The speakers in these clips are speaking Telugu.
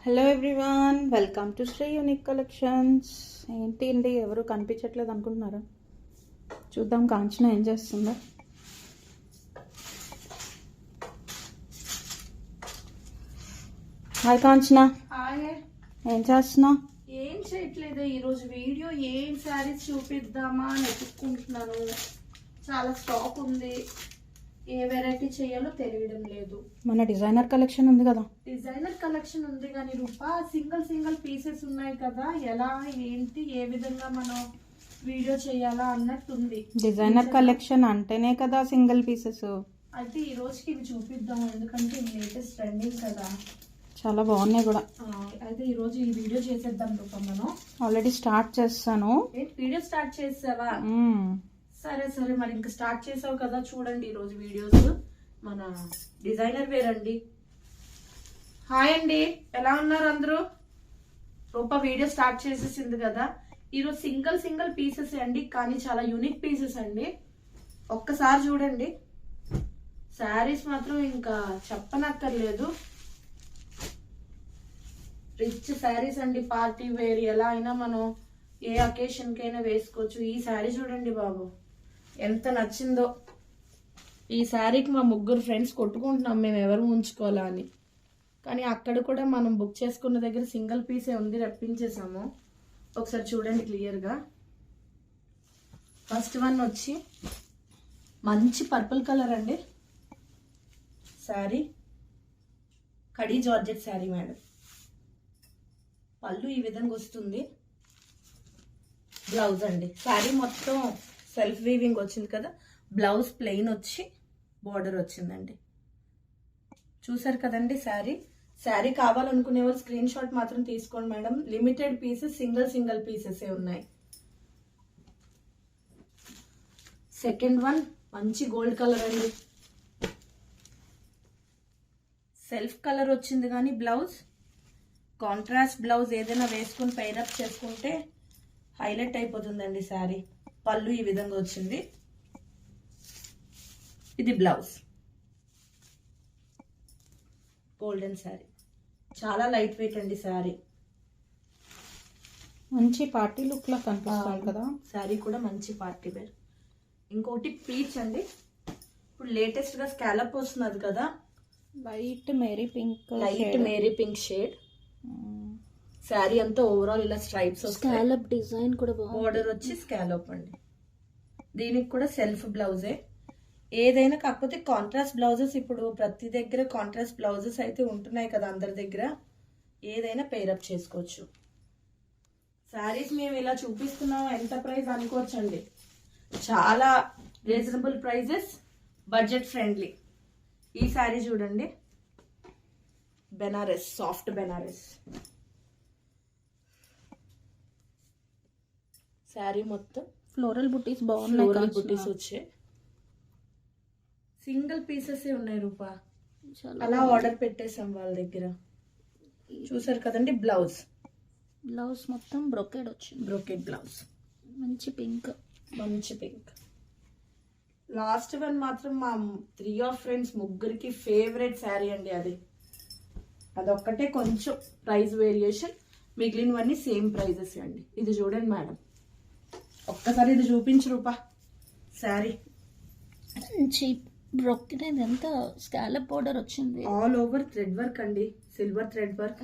Hello everyone, welcome to Shri unique collections. ఏంటి అండి, ఎవరు కనిపించట్లేదు అనుకుంటున్నారా? చూద్దాం కాంచన ఏం చేస్తుందో. హాయ్ కాంచన. ఏం చేస్తున్నావు? ఏం చేయట్లేదు. ఈరోజు వీడియో ఏం శారీస్ చూపిద్దామా అని వెతుక్కుంటున్నాను. చాలా స్టాక్ ఉంది, ఏ వెరైటీ చేయాలో తెలియడం లేదు. మన డిజైనర్ కలెక్షన్ ఉంది కదా. డిజైనర్ కలెక్షన్ ఉంది కానీ రూపా సింగిల్ పీసెస్ ఉన్నాయి కదా, ఎలా ఏంటి ఏ విధంగా మనం వీడియో చేయాలా అన్నట్టుంది. డిజైనర్ కలెక్షన్ అంటేనే కదా సింగిల్ పీసెస్. అయితే ఈ రోజుకి ఇవి చూపిద్దాం, ఎందుకంటే లేటెస్ట్ ట్రెండింగ్ కదా, చాలా బాగున్నాయి కూడా. అయితే ఈ రోజు ఈ వీడియో చేసేద్దాం రూపా. మనం ఆల్రెడీ స్టార్ట్ చేస్తాను. వీడియో స్టార్ట్ చేసావా? సరే సరే, మరి ఇంకా స్టార్ట్ చేసావు కదా. చూడండి ఈరోజు వీడియోస్ మన డిజైనర్ వేర్ అండి. హాయ్ అండి, ఎలా ఉన్నారు అందరూ? రూపా వీడియో స్టార్ట్ చేసేసింది కదా. ఈరోజు సింగిల్ పీసెస్ అండి, కానీ చాలా యూనిక్ పీసెస్ అండి. ఒక్కసారి చూడండి, శారీస్ మాత్రం ఇంకా చెప్పనక్కర్లేదు. రిచ్ శారీస్ అండి, పార్టీ వేర్ ఎలా అయినా మనం ఏ అకేషన్ కైనా వేసుకోవచ్చు. ఈ శారీ చూడండి బాబు, ఎంత నచ్చిందో. ఈ శారీకి మా ముగ్గురు ఫ్రెండ్స్ కొట్టుకుంటున్నాం మేము ఎవరు ఉంచుకోవాలా అని. కానీ అక్కడ కూడా మనం బుక్ చేసుకున్న దగ్గర సింగిల్ పీసే ఉంది, రప్పించేసాము. ఒకసారి చూడండి క్లియర్గా. ఫస్ట్ వన్ వచ్చి మంచి పర్పుల్ కలర్ అండి. Sari khadi georgette sari madam. పళ్ళు ఈ విధంగా వస్తుంది. బ్లౌజ్ అండి, శారీ మొత్తం సెల్ఫ్ వీవింగ్ వచ్చింది కదా. బ్లౌజ్ ప్లెయిన్ వచ్చి బార్డర్ వచ్చిందండి. చూసారు కదండి శారీ కావాలనుకునే వాళ్ళు స్క్రీన్ షాట్ మాత్రం తీసుకోండి madam. Limited pieces, single pieces ఉన్నాయి. సెకండ్ వన్ మంచి గోల్డ్ కలర్ అండి. సెల్ఫ్ కలర్ వచ్చింది కానీ బ్లౌజ్ కాంట్రాస్ట్ బ్లౌజ్ ఏదైనా వేసుకుని పైరప్ చేసుకుంటే హైలైట్ అయిపోతుందండి శారీ. పళ్ళు ఈ విధంగా వచ్చింది. ఇది బ్లౌజ్. గోల్డెన్ శారీ, చాలా లైట్ వెయిట్ అండి శారీ. మంచి పార్టీ లుక్ లా కనిపిస్తుంది కదా. శారీ కూడా మంచి పార్టీ వేర్. ఇంకోటి పీచ్ అండి, ఇప్పుడు లేటెస్ట్ గా స్కాలప్ వస్తున్నది కదా. లైట్ మేరీ పింక్ షేడ్. శారీ అంతా ఓవరాల్ ఇలా స్ట్రైప్స్, స్కాలప్ డిజైన్ కూడా బోర్డర్ వచ్చి స్కాలప్ అండి. దీనికి కూడా సెల్ఫ్ బ్లౌజే ఏదైనా, కాకపోతే కాంట్రాస్ట్ బ్లౌజెస్ ఇప్పుడు ప్రతి దగ్గర కాంట్రాస్ట్ బ్లౌజెస్ అయితే ఉంటున్నాయి కదా అందరి దగ్గర. ఏదైనా పేరప్ చేసుకోవచ్చు. శారీస్ మేము ఇలా చూపిస్తున్నాం, ఎంత ప్రైస్ అనుకోవచ్చండి. చాలా రీజనబుల్ ప్రైజెస్, బడ్జెట్ ఫ్రెండ్లీ. ఈ శారీ చూడండి, బెనారస్, సాఫ్ట్ బెనారస్ శారీ మొత్తం ఫ్లోరల్ బుటీస్ బాగున్నాయి. బుటీస్ వచ్చే సింగిల్ పీసెస్ ఉన్నాయి రూపా. అలా ఆర్డర్ పెట్టేసాం వాళ్ళ దగ్గర. చూసారు కదండి. బ్లౌజ్ మొత్తం బ్రొకెడ్ వచ్చింది. బ్రొకెడ్ బ్లౌజ్, మంచి పింక్. లాస్ట్ వన్ మాత్రం మా 3 ఆఫ్ ఫ్రెండ్స్ ముగ్గురికి ఫేవరెట్ శారీ అండి. అదొక్కటే కొంచెం ప్రైస్ వేరియేషన్, మిగిలినవన్నీ సేమ్ ప్రైజెస్ అండి. ఇది చూడండి మేడం, ఒక్కసారి ఇది చూపించు రూపా. శారీ మంచి బ్రొకెడ్, ఎంత స్కాలప్ బోర్డర్ వచ్చింది. ఆల్ ఓవర్ థ్రెడ్ వర్క్ అండి, సిల్వర్ థ్రెడ్ వర్క్.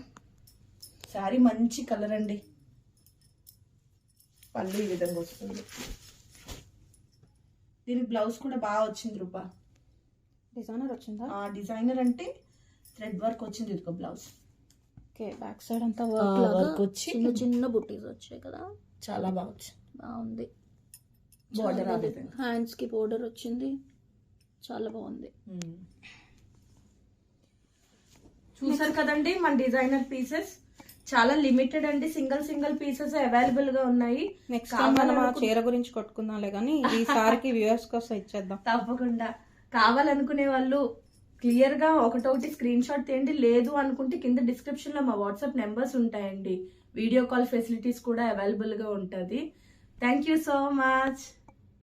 శారీ మంచి కలర్ అండి. పళ్ళు ఈ విధంగా వస్తుంది. దీని బ్లౌజ్ కూడా బాగా వచ్చింది రూపా. డిజైనర్ వచ్చిందా? డిజైనర్ అంటే థ్రెడ్ వర్క్ వచ్చింది. ఇదిగో బ్లౌజ్. ఓకే, బ్యాక్ సైడ్ అంతా వర్క్ వచ్చి చిన్న బుటీస్ వచ్చాయి కదా. చాలా బాగుంది. బోర్డర్ హ్యాండ్స్ కి బోర్డర్ వచ్చింది, చాలా బాగుంది. చూసారు కదండి మన డిజైనర్ పీసెస్. చాలా లిమిటెడ్ అండి, సింగిల్ పీసెస్ అవైలబుల్ గా ఉన్నాయి. నెక్స్ట్ టైం మనం ఆ చీర గురించి కొట్టుకుందాంలే కానీ ఈసారికి వ్యూవర్స్ కోసం ఇచ్చేద్దాం. తప్పకుండా. కావాలనుకునే వాళ్ళు క్లియర్ గా ఒకటొకటి స్క్రీన్ షాట్ తీయండి. లేదు అనుకుంటే కింద డిస్క్రిప్షన్ లో మా వాట్సాప్ నెంబర్స్ ఉంటాయండి. వీడియో కాల్ ఫెసిలిటీస్ కూడా అవైలబుల్ గా ఉంటుంది. Thank you so much.